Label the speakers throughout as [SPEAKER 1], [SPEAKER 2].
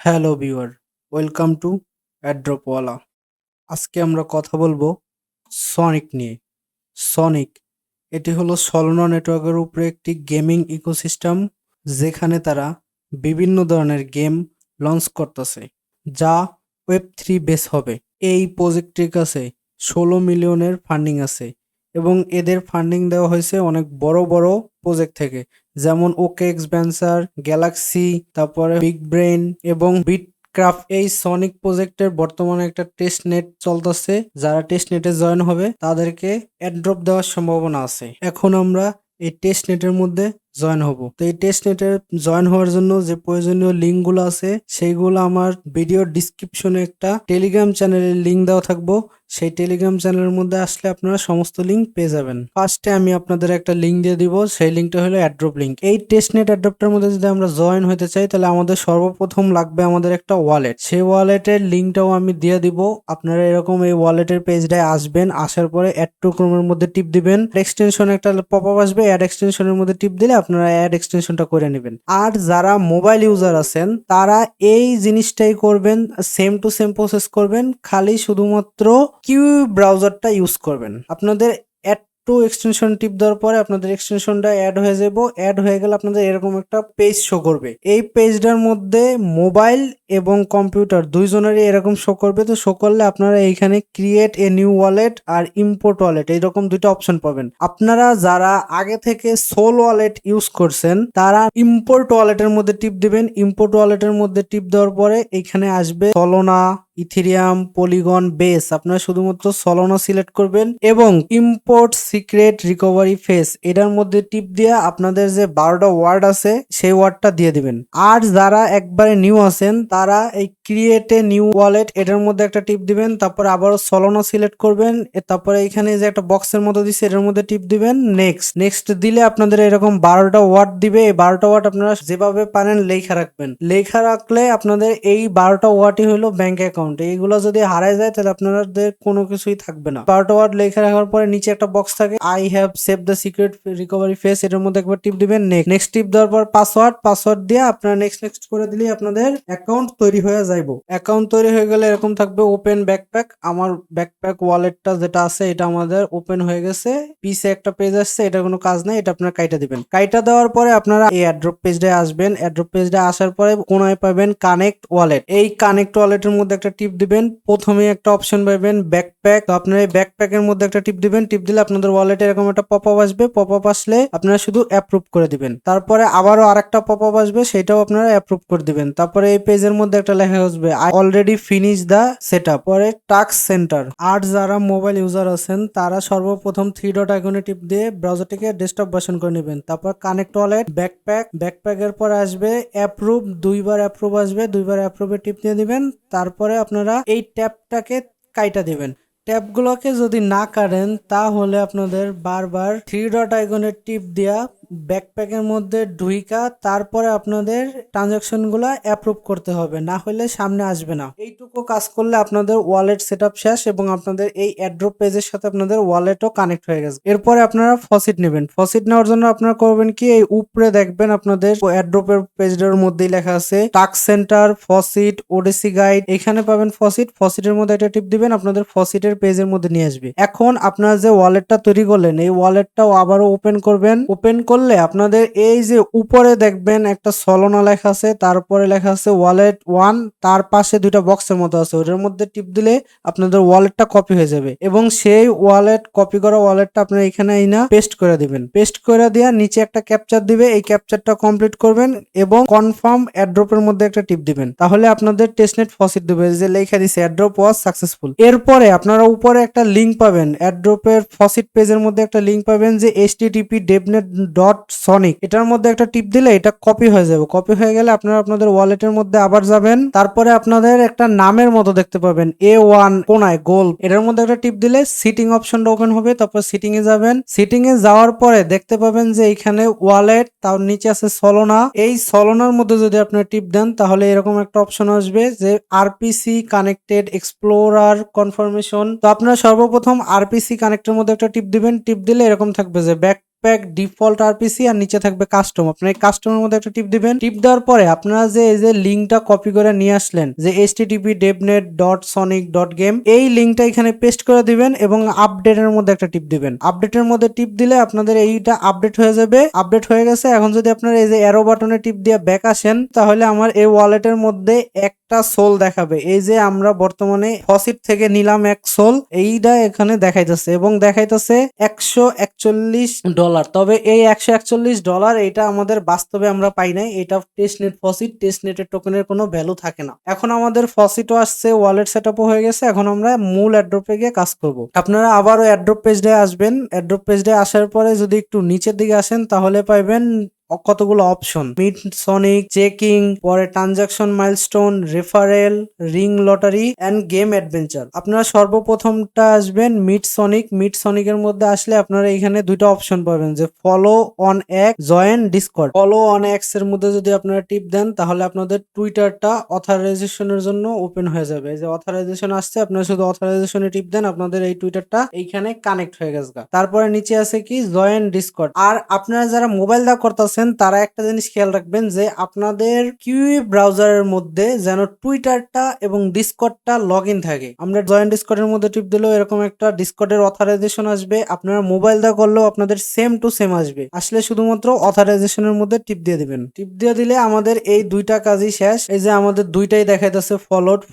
[SPEAKER 1] Hello viewer, welcome to অ্যাড্রপওয়ালা। আজকে আমরা কথা বলবো সনিক নিয়ে। সনিক এটি হলো সলোনা নেটওয়ার্কের উপরে একটি গেমিং ইকোসিস্টেম, যেখানে তারা বিভিন্ন ধরনের গেম লঞ্চ করতেছে, যা ওয়েব 3 বেস হবে। এই প্রজেক্টটির কাছে 16 মিলিয়নের ফান্ডিং আছে এবং এদের ফান্ডিং দেওয়া হয়েছে অনেক বড় বড় প্রজেক্ট থেকে, যেমন ওকে এক্স ভেঞ্চার, গ্যালাক্সি, তারপরে বিগ ব্রেন এবং বিটক্রাফট। এই সনিক প্রজেক্টের বর্তমানে একটা টেস্ট নেট চলতেছে। যারা টেস্ট নেটে জয়েন হবে তাদেরকে এয়ারড্রপ দেওয়ার সম্ভাবনা আছে। এখন আমরা এই টেস্ট নেটের মধ্যে জয়েন হব। তো এই টেস্ট নেটে জয়েন হওয়ার জন্য যে প্রয়োজনীয় লিঙ্কগুলো আছে সেইগুলো আমার ভিডিওর ডিসক্রিপশনে একটা টেলিগ্রাম চ্যানেলের লিঙ্ক দেওয়া থাকবো। সেই টেলিগ্রাম চ্যানেলের মধ্যে আসলে আপনারা সমস্ত লিঙ্ক পেয়ে যাবেন। ফার্স্টে আমি আপনাদের একটা লিঙ্ক দিয়ে দিব, সেই লিঙ্কটা হলো অ্যাড্রপ লিঙ্ক। এই টেস্টনেট অ্যাড্রপটার মধ্যে যদি আমরা জয়েন হতে চাই তাহলে আমাদের সর্বপ্রথম লাগবে আমাদের একটা ওয়ালেট। সেই ওয়ালেটের লিঙ্কটাও আমি দিয়ে দিব। আপনারা এরকম এই ওয়ালেটের পেজটায় আসবেন, আসার পরে অ্যাড টু ক্রোমের মধ্যে টিপ দিবেন। এক্সটেনশন একটা পপ আপ আসবে, অ্যাড এক্সটেনশনের মধ্যে টিপ দিলে আপনারা অ্যাড এক্সটেনশনটা করে নেবেন। আর যারা মোবাইল ইউজার আছেন তারা এই জিনিসটাই করবেন, সেম টু সেম প্রসেস করবেন, খালি শুধুমাত্র কিউ ব্রাউজারটা ইউজ করবেন। আপনাদের অ্যাড টু এক্সটেনশন টিপ দেওয়ার পরে আপনাদের এক্সটেনশনটা অ্যাড হয়ে যাব। অ্যাড হয়ে গেলে আপনাদের এরকম একটা পেজ শো করবে। এই পেজটার মধ্যে মোবাইল এবং কম্পিউটার দুইজনেরই এরকম শো করবে। তো শো করলে আপনারা এইখানে ক্রিয়েট এ নিউ ওয়ালেট আর ইম্পোর্ট ওয়ালেট এইরকম দুইটা অপশন পাবেন। আপনারা যারা আগে থেকে সোল ওয়ালেট ইউজ করছেন তারা ইম্পোর্ট ওয়ালেটের মধ্যে টিপ দিবেন। ইম্পোর্ট ওয়ালেটের মধ্যে টিপ দেওয়ার পরে এখানে আসবে সলোনা, ইথেরিয়াম, পলিগন, বেস। আপনারা শুধুমাত্র সলোনা সিলেক্ট করবেন এবং ইম্পোর্ট সিক্রেট রিকভারি ফেস এটার মধ্যে টিপ দিয়ে আপনাদের যে 12টা ওয়ার্ড আছে সেই ওয়ার্ডটা দিয়ে দিবেন। আর যারা একবারে নিউ আছেন তারা এই ক্রিয়েট এ নিউ ওয়ালেট এটার মধ্যে একটা টিপ দিবেন, তারপরে আবারও সলোনা সিলেক্ট করবেন, তারপরে এখানে যে একটা বক্সের মতো দিচ্ছে এটার মধ্যে টিপ দিবেন। নেক্সট দিলে আপনাদের এরকম 12টা ওয়ার্ড দিবে। এই 12টা ওয়ার্ড আপনারা যেভাবে পারেন লেখা রাখবেন। লেখা রাখলে আপনাদের এই 12টা ওয়ার্ডই হলো ব্যাংক অ্যাকাউন্ট। এইগুলো যদি হারায় যায় তাহলে আপনাদের কোনো কিছুই থাকবে না। 12টা ওয়ার্ড লেখা রাখার পরে নিচে একটা বক্স থাকে, I have save the secret recovery face, এটার মধ্যে একবার টিপ দিবেন। নেক্সট টিপ দেওয়ার পর পাসওয়ার্ড দিয়ে আপনারা নেক্সট করে দিলেই আপনাদের অ্যাকাউন্ট তৈরি হয়ে যাইবো। অ্যাকাউন্ট তৈরি হয়ে গেলে এরকম থাকবে ওপেন ব্যাকপ্যাক। আমার ব্যাকপ্যাক ওয়ালেটটা যেটা আছে এটা আমাদের ওপেন হয়ে গেছে। পিছে একটা পেজ আসছে, এটা কোনো কাজ নাই, এটা আপনারা কাইটা দিবেন। কাইটা দেওয়ার পরে আপনারা এই অ্যাড্রপ পেজটায় আসবেন। অ্যাড্রপ পেজটায় আসার পরে কোনায় পাবেন কানেক্ট ওয়ালেট। এই কানেক্ট ওয়ালেটের মধ্যে একটা টিপ দিবেন। প্রথমে একটা অপশন পাবেন ব্যাকপ্যাক। তো আপনারা এই ব্যাকপ্যাকের মধ্যে একটা টিপ দিবেন। টিপ দিলে আপনাদের ওয়ালেটে এরকম একটা পপ আপ আসবে। পপ আপ আসলে আপনারা শুধু অ্যাপ্রুভ করে দিবেন। তারপরে আবারও আরেকটা পপ আপ আসবে, সেটাও আপনারা অ্যাপ্রুভ করে দিবেন। তারপরে এই পেজের মধ্যে একটা লেখা আসবে I already finish the setup, পরে টাস্ক সেন্টার। আর যারা মোবাইল ইউজার আছেন তারা সর্বপ্রথম 3 ডট আইকনে টিপ দিয়ে ব্রাউজারটিকে ডেস্কটপ ভার্সন করে নেবেন। তারপর কানেক্ট ওয়ালেট, ব্যাকপ্যাকের পর আসবে অ্যাপ্রুভ, দুইবার অ্যাপ্রুভ আসবে, দুইবার অ্যাপ্রুভে টিপ দিয়ে দিবেন। তারপরে আপনারা এই ট্যাবটাকে কাইটা দিবেন। ট্যাবগুলোকে যদি না কাটেন তাহলে আপনাদের বারবার 3 ডট আইকনের টিপ দিয়া ব্যাকপ্যাকের মধ্যে ঢুইকা তারপরে আপনাদের ট্রানজাকশনগুলো অ্যাপ্রুভ করতে হবে, না হলে সামনে আসবে না। এইটুকু কাজ করলে আপনাদের ওয়ালেট সেটআপ শেষ এবং আপনাদের এই অ্যাড্রপ পেজের সাথে আপনাদের ওয়ালেটও কানেক্ট হয়ে গেছে। এরপরে আপনারা ফসিট নেবেন। ফসিট নেওয়ার জন্য আপনারা করবেন কি, এই উপরে দেখবেন আপনাদের অ্যাড্রপের পেজটার মধ্যেই লেখা আছে টাস্ক সেন্টার, ফসিট, ওডিসি গাইড। এখানে পাবেন ফসিটের মধ্যে একটা টিপ দিবেন, আপনাদের ফসিটের পেজের মধ্যে নিয়ে আসবে। এখন আপনারা যে ওয়ালেটটা তৈরি করলেন এই ওয়ালেটটাও আবারও ওপেন করবেন। ওপেন করলে আপনাদের এই যে উপরে দেখবেন একটা সলোনা লেখা আছে, তারপরে লেখা আছে ওয়ালেট 1, তার পাশে দুইটা বক্সের মতো আছে, ওটার মধ্যে টিপ দিলে আপনাদের ওয়ালেটটা কপি হয়ে যাবে এবং সেই কপি করা ওয়ালেটটা আপনারা এখানে আইনা পেস্ট করে দিবেন। পেস্ট করে দেওয়া নিচে একটা ক্যাপচার দিবে, এই ক্যাপচারটা কমপ্লিট করবেন এবং কনফার্ম অ্যাড্রপের মধ্যে একটা টিপ দিবেন। তাহলে আপনাদের টেস্টনেট ফসিট দিবে যে লেখা দিছে অ্যাড্রপ ওয়াজ সাকসেসফুল। এরপরে আপনারা উপরে একটা লিংক পাবেন, অ্যাড্রপের ফসিট পেজের মধ্যে একটা লিংক পাবেন যে http://devnet.sonic, এটার মধ্যে একটা টিপ দিলে এটা কপি হয়ে যাবে। কপি হয়ে গেলে আপনারা আপনাদের ওয়ালেটের মধ্যে আবার যাবেন। তারপরে আপনাদের একটা নামের মতো দেখতে পাবেন A1 কোনায় গোল, এটার মধ্যে একটা টিপ দিলে সিটিং অপশনটা ওপেন হবে। তারপর সিটিং এ যাবেন। সিটিং এ যাওয়ার পরে দেখতে পাবেন যে এখানে ওয়ালেট, তার নিচে আছে সলোনা। এই সলোনার মধ্যে যদি আপনারা টিপ দেন তাহলে এরকম একটা অপশন আসবে যে আরপিসি কানেক্টেড এক্সপ্লোরার কনফার্মেশন। তো আপনারা সর্বপ্রথম আরপিসি কানেক্টের মধ্যে একটা টিপ দিবেন। টিপ দিলে এরকম থাকবে যে ব্যাক ব্যাকপ্যাক, ডিফল্ট আরপিসি আর নিচে থাকবে কাস্টম। আপনার এই কাস্টমের মধ্যে একটা টিপ দিবেন। টিপ দেওয়ার পরে আপনারা যে এই যে লিঙ্কটা কপি করে নিয়ে আসলেন যে http://devnet.sonic.game এই লিঙ্কটা এখানে পেস্ট করে দিবেন এবং আপডেটের মধ্যে একটা টিপ দিবেন। আপডেটের মধ্যে টিপ দিলে আপনাদের এইটা আপডেট হয়ে যাবে। আপডেট হয়ে গেছে। এখন যদি আপনারা এই যে অ্যারো বাটনে টিপ দিয়ে ব্যাক আসেন তাহলে আমার এই ওয়ালেটের মধ্যে একটা সোল দেখাবে। এই যে আমরা বর্তমানে ফসিট থেকে নিলাম এক সোল, এইটা এখানে দেখাইতেছে এবং দেখাইতেছে $141। তবে এই $141 এটা আমাদের বাস্তবে আমরা পাই নাই। এটা টেস্টনেট ফসিট, টেস্টনেটের টোকেনের কোনো ভ্যালু থাকে না। এখন আমাদের ফসিটও আসছে, ওয়ালেট সেটআপও হয়ে গেছে। এখন আমরা মূল অ্যাড্রপে গিয়ে কাজ করব। আপনারা আবারও অ্যাড্রপ পেজে আসবেন। অ্যাড্রপ পেজে আসার পরে যদি একটু নিচের দিকে আসেন তাহলে পাইবেন কতগুলো অপশন, মিট সনিক, চেকিং, পরে transaction milestone, referral, ring lottery and game adventure. আপনারা সর্বপ্রথমটা আসবেন মিট সনিক। মিট সনিকের মধ্যে আসলে আপনারা এখানে দুইটা অপশন পাবেন যে follow on x, join Discord. Follow on x এর মধ্যে যদি আপনারা টিপ দেন তাহলে আপনাদের টুইটারটা অথরাইজেশনের জন্য ওপেন হয়ে যাবে। এই যে অথরাইজেশন আসছে, আপনারা শুধু অথরাইজেশনে টিপ দেন, আপনাদের এই টুইটারটা এইখানে কানেক্ট হয়ে গেছে। তারপরে নিচে আছে কি জয়েন ডিসকর্ড। আর আপনারা যারা মোবাইল দা করতেছেন তারা একটা জিনিস খেয়াল রাখবেন যে আপনাদের কিউই ব্রাউজারের মধ্যে যেন টুইটারটা এবং ডিসকর্ডটা লগ ইন থাকে। আমরা জয়েন ডিসকর্ডের মধ্যে টিপ দিলেও এরকম একটা ডিসকর্ডের অথরাইজেশন আসবে। আপনারা মোবাইল দা করলেও আপনাদের সেম টু সেম আসবে। আসলে শুধুমাত্র অথরাইজেশনের মধ্যে টিপ দিয়ে দিবেন। টিপ দিয়ে দিলে আমাদের এই দুইটা কাজই শেষ। এই যে আমাদের দুইটাই দেখাইতেছে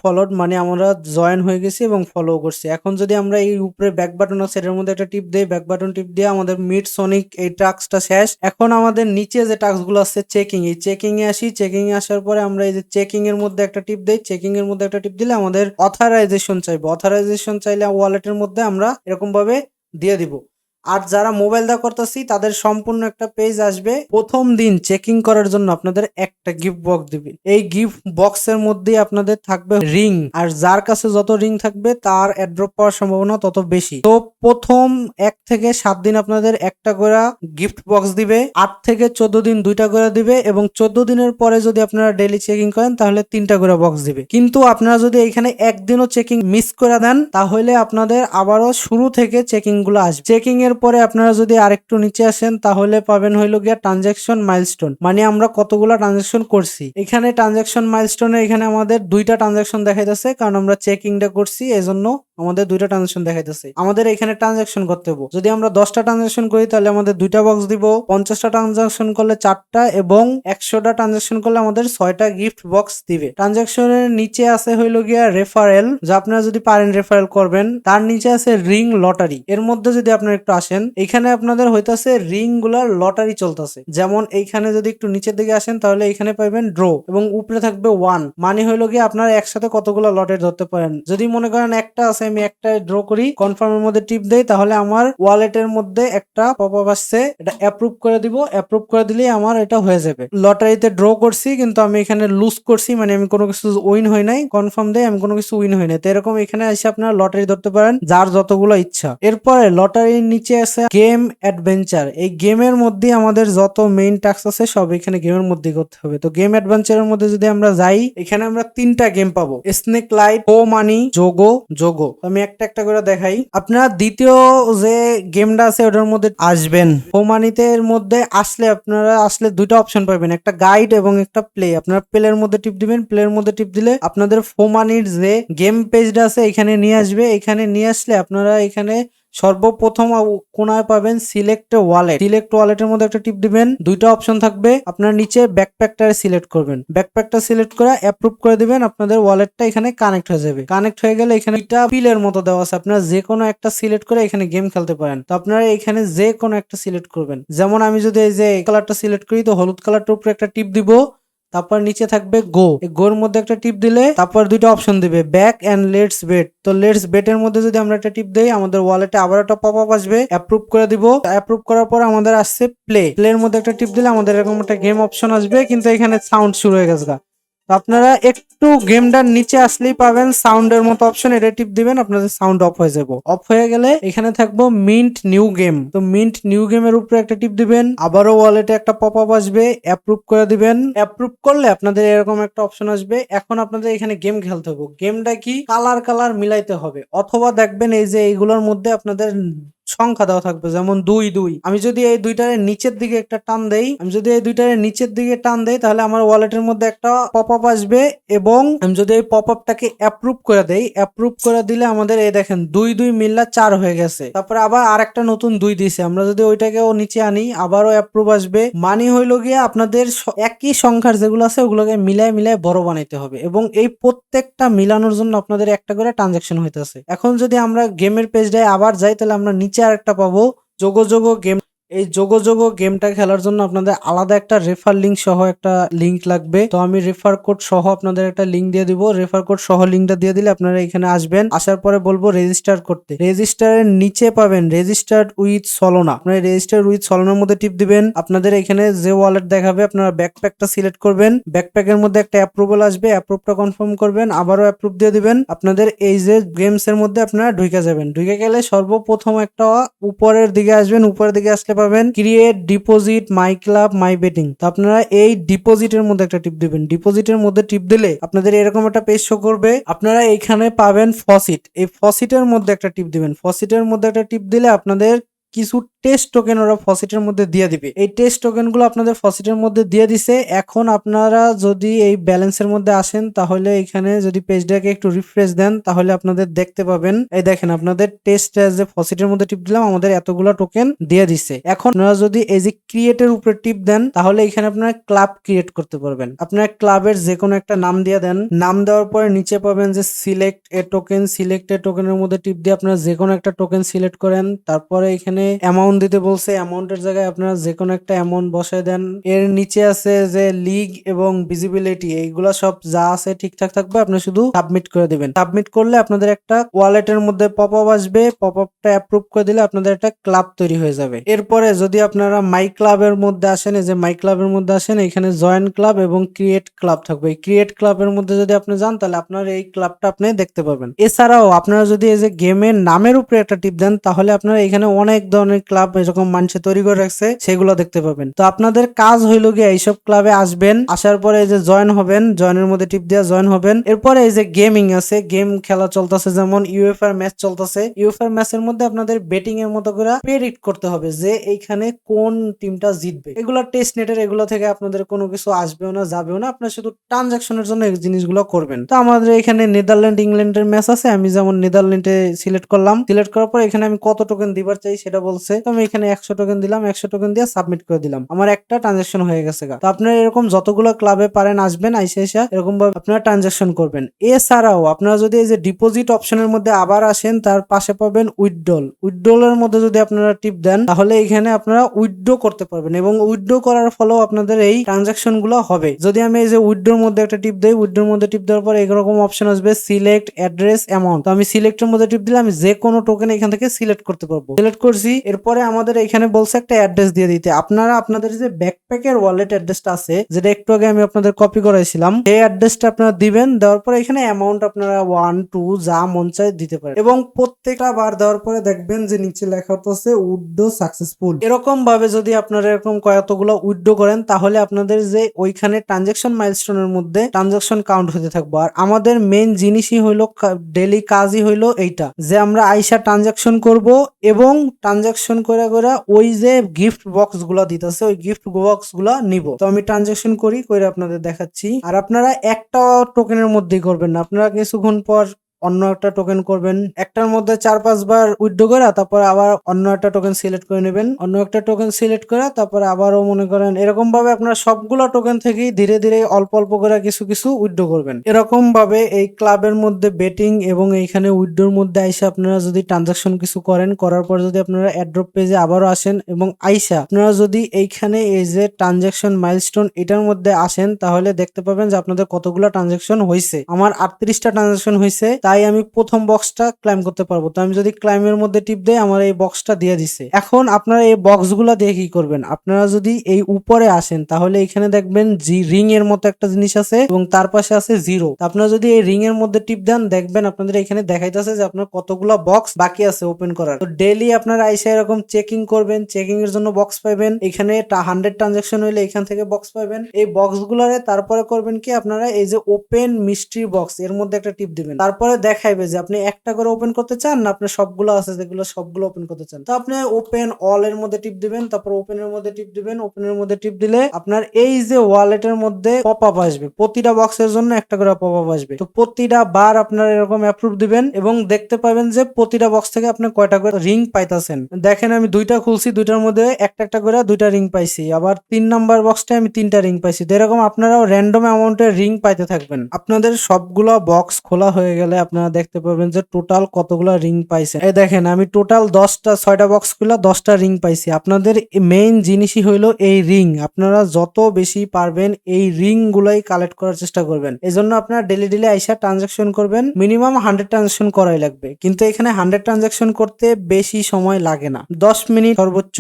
[SPEAKER 1] ফলোড মানে আমরা জয়েন হয়ে গেছি এবং ফলো করছি। এখন যদি আমরা এই উপরে ব্যাক বাটন আছে এটার মধ্যে একটা টিপ দেই, ব্যাক বাটন টিপ দিয়ে আমাদের মিট সনিক এই টাস্কটা শেষ। এখন আমাদের নিচে যে টাস্ক গুলো আছে চেকিং, এই চেকিং এ আসি। চেকিং এ আসার পরে আমরা এই যে চেকিং এর মধ্যে একটা টিপ দেই। চেকিং এর মধ্যে একটা টিপ দিলে আমাদের অথরাইজেশন চাইবে। অথরাইজেশন চাইলে ওয়ালেটের মধ্যে আমরা এরকম ভাবে দিয়ে দিব। আর যারা মোবাইল দা করতেছি তাদের সম্পূর্ণ একটা পেজ আসবে। প্রথম দিন চেকিং করার জন্য আপনাদের একটা গিফট বক্স দিবে। এই গিফট বক্সের মধ্যে আপনাদের থাকবে রিং, আর যার কাছে যত রিং থাকবে তার অ্যাড্রপ পাওয়ার সম্ভাবনা তত বেশি। তো প্রথম 1 থেকে 7 দিন আপনাদের একটা করে গিফট বক্স দিবে, 8 থেকে 14 দিন 2টা করে দিবে এবং 14 দিনের পরে যদি আপনারা ডেইলি চেকিং করেন তাহলে 3টা করে বক্স দিবে। কিন্তু আপনারা যদি এখানে একদিনও চেকিং মিস করে দেন তাহলে আপনাদের আবারও শুরু থেকে চেকিং গুলো আসবে। চেকিং এর পরে আপনারা যদি আরেকটু নিচে আসেন তাহলে পাবেন হইলো গিয়া ট্রানজাকশন মাইলস্টোন, মানে আমরা কতগুলো ট্রানজাকশন করছি। এখানে ট্রানজাকশন মাইলস্টোনে এখানে আমাদের 2টা ট্রানজাকশন দেখাইতেছে, কারণ আমরা চেকিংটা করছি এজন্য আমাদের 2টা ট্রানজাকশন দেখাইতেছে। আমাদের এখানে ট্রানজাকশন করতে হবে। যদি আমরা 10টা ট্রানজাকশন করি তাহলে আমাদের 2টা বক্স দিব, 50টা ট্রানজাকশন করলে 4টা এবং 100টা ট্রানজাকশন করলে আমাদের 6টা গিফট বক্স দিবে। ট্রানজাকশনের নিচে আছে হইলো গিয়া রেফারেল, যা আপনারা যদি পারেন রেফারেল করবেন। তার নিচে আছে রিং লটারি। এর মধ্যে যদি আপনারা একটু আসেন, এখানে আপনাদের হইতাছে রিং গুলার লটারি চলতেছে। যেমন এইখানে যদি একটু নিচের দিকে আসেন তাহলে এখানে পাইবেন ড্র এবং উপরে থাকবে 1, মানে হইলো গিয়ে আপনারা একসাথে কতগুলো লটারি ধরতে পারেন। যদি মনে করেন একটা আছে, আমি একটা ড্র করি, কনফার্মের মধ্যে টিপ দেই, তাহলে আমার ওয়ালেটের মধ্যে একটা পপআপ আসছে, এটা অ্যাপ্রুভ করে দিব। অ্যাপ্রুভ করে দিলেই আমার এটা হয়ে যাবে। লটারিতে ড্র করছি কিন্তু আমি এখানে লুজ করছি, মানে আমি কোনো কিছু উইন হই নাই। কনফার্ম দেই আমি কোনো কিছু উইন হই নাই। তো এরকম এখানে এসে আপনারা লটারি ধরতে পারেন যার যতগুলো ইচ্ছা। এরপরে লটারির নিচে আছে গেম অ্যাডভেঞ্চার। এই গেমের মধ্যে আমাদের যত মেইন টাস্ক আছে সব এখানে গেমের মধ্যে করতে হবে। তো গেম অ্যাডভেঞ্চারের মধ্যে যদি আমরা যাই, এখানে আমরা 3টা গেম পাবো, স্নেক লাইট, ও মানি, যোগো। আমি একটা একটা করে দেখাই। আপনারা দ্বিতীয় যে গেমটা আছে ওটার মধ্যে আসবেন। ও মানিতে এর মধ্যে আপনারা আসলে 2টা অপশন পাবেন, একটা গাইড এবং একটা প্লে। আপনারা প্লের মধ্যে টিপ দিবেন। প্লের মধ্যে টিপ দিলে আপনাদের ফোমানির যে গেম পেজটা আছে এখানে নিয়ে আসবে। এখানে নিয়ে আসলে আপনারা এখানে সর্বপ্রথম কোনায় পাবেন সিলেক্ট ওয়ালেট। সিলেক্ট ওয়ালেটের মধ্যে একটা টিপ দিবেন। 2টা অপশন থাকবে, আপনার নিচে ব্যাকপ্যাকটা সিলেক্ট করবেন। ব্যাকপ্যাকটা সিলেক্ট করে অ্যাপ্রুভ করে দিবেন। আপনাদের ওয়ালেটটা এখানে কানেক্ট হয়ে যাবে। কানেক্ট হয়ে গেলে এখানে একটা পিলের মতো দেওয়া আছে, আপনারা যে কোনো একটা সিলেক্ট করে এখানে গেম খেলতে পারেন। তো আপনারা এখানে যে কোনো একটা সিলেক্ট করবেন। যেমন আমি যদি এই যে কালারটা সিলেক্ট করি, তো হলুদ কালারটার উপরে একটা টিপ দিব, তারপর নিচে থাকবে গো। এই গোর মধ্যে একটা টিপ দিলে তারপর 2টা অপশন দিবে, ব্যাক এন্ড লেটস বেট। তো লেটস বেট এর মধ্যে যদি আমরা একটা টিপ দেই আমাদের ওয়ালেটে আবার একটা পপআপ আসবে, অ্যাপ্রুভ করে দিব। অ্যাপ্রুভ করার পর আমাদের আসছে প্লের মধ্যে একটা টিপ দিলে আমাদের এরকম একটা গেম অপশন আসবে, কিন্তু এখানে সাউন্ড শুরু হয়ে গেছে। তো আপনারা একটু গেমটার নিচে আসলেই পাবেন সাউন্ডের মতো অপশন, এটা টিপ দিবেন, আপনাদের সাউন্ড অফ হয়ে যাবে। অফ হয়ে গেলে এখানে থাকবো মিন্ট নিউ গেম। তো মিন্ট নিউ গেমের উপরে একটা টিপ দিবেন, আবারও ওয়ালেটে একটা পপআপ আসবে, অ্যাপ্রুভ করে দিবেন। অ্যাপ্রুভ করলে আপনাদের এরকম একটা অপশন আসবে। এখন আপনাদের এখানে গেম খেলতে হবে। গেমটা কি, কালার মিলাইতে হবে, অথবা দেখবেন এই যে এইগুলোর মধ্যে আপনাদের সংখ্যা দেওয়া থাকবে, যেমন 2 2। আমি যদি এই দুইটার নিচের দিকে একটা টান দেই, তাহলে আমার ওয়ালেটের মধ্যে একটা পপ আপ আসবে, এবং আমি যদি এই পপ আপটাকে অ্যাপ্রুভ করে দেই, অ্যাপ্রুভ করে দিলে আমাদের এই দেখেন 2 2 মিললা 4 হয়ে গেছে। তারপরে আবার আরেকটা নতুন 2 দিছে, আমরা যদি ওইটাকেও নিচে আনি আবারও অ্যাপ্রুভ আসবে। মানে হইলো গিয়ে আপনাদের একই সংখ্যার যেগুলো আছে ওগুলোকে মিলায় মিলায় বড় বানাইতে হবে, এবং এই প্রত্যেকটা মিলানোর জন্য আপনাদের একটা করে ট্রানজাকশন হইতেছে। এখন যদি আমরা গেমের পেজটায় আবার যাই, তাহলে আমরা নিচে আরেকটা পাবো যোগো যোগো গেম। এই যোগো যোগো গেমটা খেলার জন্য আপনাদের আলাদা একটা রেফার লিঙ্ক সহ একটা লিঙ্ক লাগবে। তো আমি রেফার কোড সহ আপনাদের একটা লিঙ্ক দিয়ে দিব। রেফার কোড সহ লিঙ্কটা দিয়ে দিলে আপনারা এখানে আসবেন, আসার পরে বলবো রেজিস্টার করতে। রেজিস্টারের নিচে পাবেন রেজিস্টার্ড উইথ সলোনা। আপনারা রেজিস্টার উইথ সলোনার মধ্যে টিপ দিবেন। আপনাদের এখানে যে ওয়ালেট দেখাবে আপনারা ব্যাকপ্যাকটা সিলেক্ট করবেন। ব্যাকপ্যাকের মধ্যে একটা অ্যাপ্রুভাল আসবে, অ্যাপ্রুভটা কনফার্ম করবেন, আবারও অ্যাপ্রুভ দিয়ে দিবেন। আপনাদের এই যে গেমস এর মধ্যে আপনারা ঢুকে যাবেন। ঢুকে গেলে সর্বপ্রথম একটা উপরের দিকে আসবেন, উপরের দিকে আসলে পাবেন ক্রিয়েট ডিপোজিট মাই ক্লাব মাই বেটিং। তো আপনারা এই ডিপোজিটের মধ্যে একটা টিপ দিবেন। ডিপোজিটের মধ্যে টিপ দিলে আপনাদের এরকম একটা পেজ শো করবে। আপনারা এইখানে পাবেন ফসিট। এই ফসিটের মধ্যে একটা টিপ দিবেন। ফসিটের মধ্যে একটা টিপ দিলে আপনাদের কিছু টেস্ট টোকেন ওরা ফসিটের মধ্যে দিয়ে দিবে। এই টেস্ট টোকেন গুলো আপনাদের ফসিটের মধ্যে দিয়ে দিছে। এখন আপনারা যদি এই ব্যালেন্সের মধ্যে আসেন, তাহলে এখানে যদি পেজটাকে একটু রিফ্রেশ দেন, তাহলে আপনাদের দেখতে পাবেন এই দেখেন আপনাদের টেস্ট যে ফসিটের মধ্যে টিপ দিলাম আমাদের এতগুলো টোকেন দিয়ে দিছে। এখন আপনারা যদি এই যে ক্রিয়েটের উপরে টিপ দেন, তাহলে এখানে আপনারা ক্লাব ক্রিয়েট করতে পারবেন। আপনারা ক্লাবের যে কোনো একটা নাম দিয়ে দেন। নাম দেওয়ার পরে নিচে পাবেন যে select a token. Select a টোকেনের মধ্যে টিপ দিয়ে আপনারা যে কোনো একটা টোকেন সিলেক্ট করেন। তারপরে এখানে অ্যামাউন্ট দিতে বলছে, অ্যামাউন্টের জায়গায় আপনারা যে কোনো একটা অ্যামাউন্ট বসায় দেন। এর নিচে আছে যে লিগ এবং ভিজিবিলিটি, এইগুলা সব যা আছে ঠিকঠাক থাকবে, আপনি শুধু সাবমিট করে দিবেন। সাবমিট করলে আপনাদের একটা ওয়ালেটের মধ্যে পপ আপ আসবে। পপ আপটা অ্যাপ্রুভ করে দিলে আপনাদের একটা ক্লাব তৈরি হয়ে যাবে। এরপরে যদি আপনারা মাই ক্লাবের মধ্যে আসেন, এই যে মাই ক্লাবের মধ্যে আসেন, এখানে জয়েন ক্লাব এবং ক্রিয়েট ক্লাব থাকবে। এই ক্রিয়েট ক্লাবের মধ্যে যদি আপনি যান, তাহলে আপনার এই ক্লাবটা আপনি দেখতে পাবেন। এছাড়াও আপনারা যদি এই যে গেমের নামের উপরে একটা টিপ দেন, তাহলে আপনারা এখানে অনেক ধরনের ক্লাব এরকম মানুষে তৈরি করে রাখছে, সেগুলো দেখতে পাবেন। তো আপনাদের কাজ হইলো গিয়ে এইসব ক্লাবে আসবেন, আসার পরে এই যে জয়েন হবেন, জয়েনের মধ্যে টিপ দিয়ে জয়েন হবেন। এরপরে এই যে গেমিং আছে, গেম খেলা চলতেছে, যেমন ইউএফআর ম্যাচ চলতেছে। ইউএফআর ম্যাচের মধ্যে আপনাদের বেটিং এর মতো করে প্রেডিক্ট করতে হবে যে এইখানে কোন টিমটা জিতবে। এগুলো টেস্ট নেটের, এগুলো থেকে আপনাদের কোনো কিছু আসবেও না যাবেও না, আপনার শুধু ট্রানজাকশনের জন্য এই জিনিসগুলো করবেন। তো আমাদের এখানে নেদারল্যান্ড ইংল্যান্ডের ম্যাচ আছে, আমি যেমন নেদারল্যান্ডে সিলেক্ট করলাম। সিলেক্ট করার পর এখানে আমি কত টোকেন দিবার চাই সেটা বলছে, তো আমি এখানে 100 টোকেন দিলাম। 100 টোকেন দিয়ে সাবমিট করে দিলাম। আমার একটা ট্রানজাকশন হয়ে গেছে। তো আপনারা এরকম যতগুলো ক্লাবে পারেন আসবেন, আইসা এরকম ভাবে আপনারা ট্রানজাকশন করবেন। এছাড়াও আপনারা যদি এই যে ডিপোজিট অপশনের মধ্যে আবার আসেন, তার পাশে পাবেন উইথড্রল। উইথড্রলের মধ্যে যদি আপনারা টিপ দেন, তাহলে এখানে আপনারা উইথড্র করতে পারবেন, এবং উইথড্র করার ফলেও আপনাদের এই ট্রানজাকশন গুলো হবে। যদি আমি এই যে উইথড্রোর মধ্যে একটা টিপ দেই, উইথড্রোর মধ্যে টিপ দেওয়ার পর এরকম অপশন আসবে সিলেক্ট অ্যাড্রেস অ্যামাউন্ট। তো আমি সিলেক্টের মধ্যে টিপ দিলে আমি যে কোনো টোকেন এখান থেকে সিলেক্ট করতে পারবো। সিলেক্ট করছি, এরপরে আমাদের এখানে বলছে একটা অ্যাড্রেস দিয়ে দিতে। আপনারা আপনাদের যে ব্যাকপ্যাকের ওয়ালেট অ্যাড্রেসটা আছে, যেটা একটু আগে আমি আপনাদের কপি করাইছিলাম, সেই অ্যাড্রেসটা আপনারা দিবেন। দেওয়ার পরে এখানে অ্যামাউন্ট আপনারা 1 2 যা মন চায় দিতে পারেন, এবং প্রত্যেকটা বার দেওয়ার পরে দেখবেন যে নিচে লেখা হচ্ছে উইথড্র সাকসেসফুল। এরকম ভাবে যদি আপনারা এরকম কতগুলো উইথড্র করেন, তাহলে আপনাদের যে ওইখানে ট্রানজাকশন মাইলস্টোনের মধ্যে ট্রানজাকশন কাউন্ট হতে থাকবে। আর আমাদের মেইন জিনিসই হইলো, ডেইলি কাজই হইলো এইটা, যে আমরা আইসা ট্রানজাকশন করব, এবং ট্রানজাকশন করে ওই যে গিফট বক্স গুলা দিতেছে ওই গিফট বক্স গুলা নিব। তো আমি ট্রানজাকশন করে আপনাদের দেখাচ্ছি। আর আপনারা একটা টোকেনের মধ্যেই করবেন না, আপনারা কিছুক্ষণ পর অন্য একটা টোকেন করবেন। একটার মধ্যে 4-5 বার উইথড্র করে তারপর আবার অন্য একটা টোকেন সিলেক্ট করে নেবেন। অন্য একটা টোকেন সিলেক্ট করে তারপরে আবারও মনে করেন এরকম ভাবে আপনারা সবগুলো টোকেন থেকেই ধীরে ধীরে অল্প অল্প করে কিছু কিছু উইথড্র করবেন। এরকম ভাবে এই ক্লাবের মধ্যে বেটিং এবং এইখানে উইথড্রোর মধ্যে আইসা আপনারা যদি ট্রানজাকশন কিছু করেন, করার পর যদি আপনারা অ্যাড্রপ পেজে আবারও আসেন, এবং আইসা আপনারা যদি এইখানে এই যে ট্রানজাকশন মাইলস্টোন এটার মধ্যে আসেন, তাহলে দেখতে পাবেন যে আপনাদের কতগুলো ট্রানজাকশন হয়েছে। আমার 38টা ট্রানজাকশন হয়েছে, তাই আমি প্রথম বক্সটা ক্লাইম করতে পারবো। তো আমি যদি ক্লাইমের মধ্যে টিপ দেই, আমার এই বক্সটা দিয়ে দিছে। এখন আপনারা এই বক্সগুলো দিয়ে কি করবেন, আপনারা যদি এই উপরে আসেন, তাহলে এখানে দেখবেন রিং এর মতো একটা জিনিস আছে, এবং তার পাশে আছে জিরো। আপনারা যদি এই রিং এর মধ্যে টিপ দেন, দেখবেন আপনাদের এখানে দেখাইতেছে যে আপনার কতগুলো বক্স বাকি আছে ওপেন করার। তো ডেইলি আপনারা আইসা এরকম চেকিং করবেন, চেকিং এর জন্য বক্স পাবেন। এখানে 100 ট্রানজাকশন হইলে এখান থেকে বক্স পাবেন। এই বক্স গুলারে তারপরে করবেন কি, আপনারা এই যে ওপেন মিস্ট্রি বক্স এর মধ্যে একটা টিপ দিবেন। তারপরে দেখাইবে যে আপনি একটা করে ওপেন করতে চান না আপনার সবগুলো আছে যেগুলো সবগুলো ওপেন করতে চান। তো আপনি ওপেন অল এর মধ্যে টিপ দিবেন, তারপর ওপেনের মধ্যে টিপ দিবেন, ওপেনের মধ্যে টিপ দিলে আপনার এই যে ওয়ালেটের মধ্যে পপ আপ আসবে, প্রতিটা বক্সের জন্য একটা করে পপ আপ আসবে। তো প্রতিটা বার আপনারা এরকম অ্যাপ্রুভ দিবেন এবং দেখতে পাবেন যে প্রতিটা বক্স থেকে আপনি কয়টা করে রিং পাইতাছেন। দেখেন আমি দুইটা খুলছি, দুইটার মধ্যে একটা একটা করে দুইটা রিং পাইছি, আবার 3 নাম্বার বক্সটা আমি 3টা রিং পাইছি। তো এরকম আপনারাও র্যান্ডম অ্যামাউন্টের রিং পাইতে থাকবেন। আপনাদের সবগুলা বক্স খোলা হয়ে গেলে আপনারা দেখতে পাবেন যে টোটাল কতগুলা রিং পাইছেন। এই দেখেন আমি টোটাল 6টা বক্স খুলা 10টা রিং পাইছি। আপনাদের মেইন জিনিসই হইলো এই রিং। আপনারা যত বেশি পারবেন এই রিং গুলাই কালেক্ট করার চেষ্টা করবেন। এই জন্য আপনারা ডেলি ডেলি আইসা ট্রানজাকশন করবেন, মিনিমাম 100 ট্রানজাকশন করাই লাগবে। কিন্তু এখানে 100 ট্রানজাকশন করতে বেশি সময় লাগে না, 10 মিনিট সর্বোচ্চ।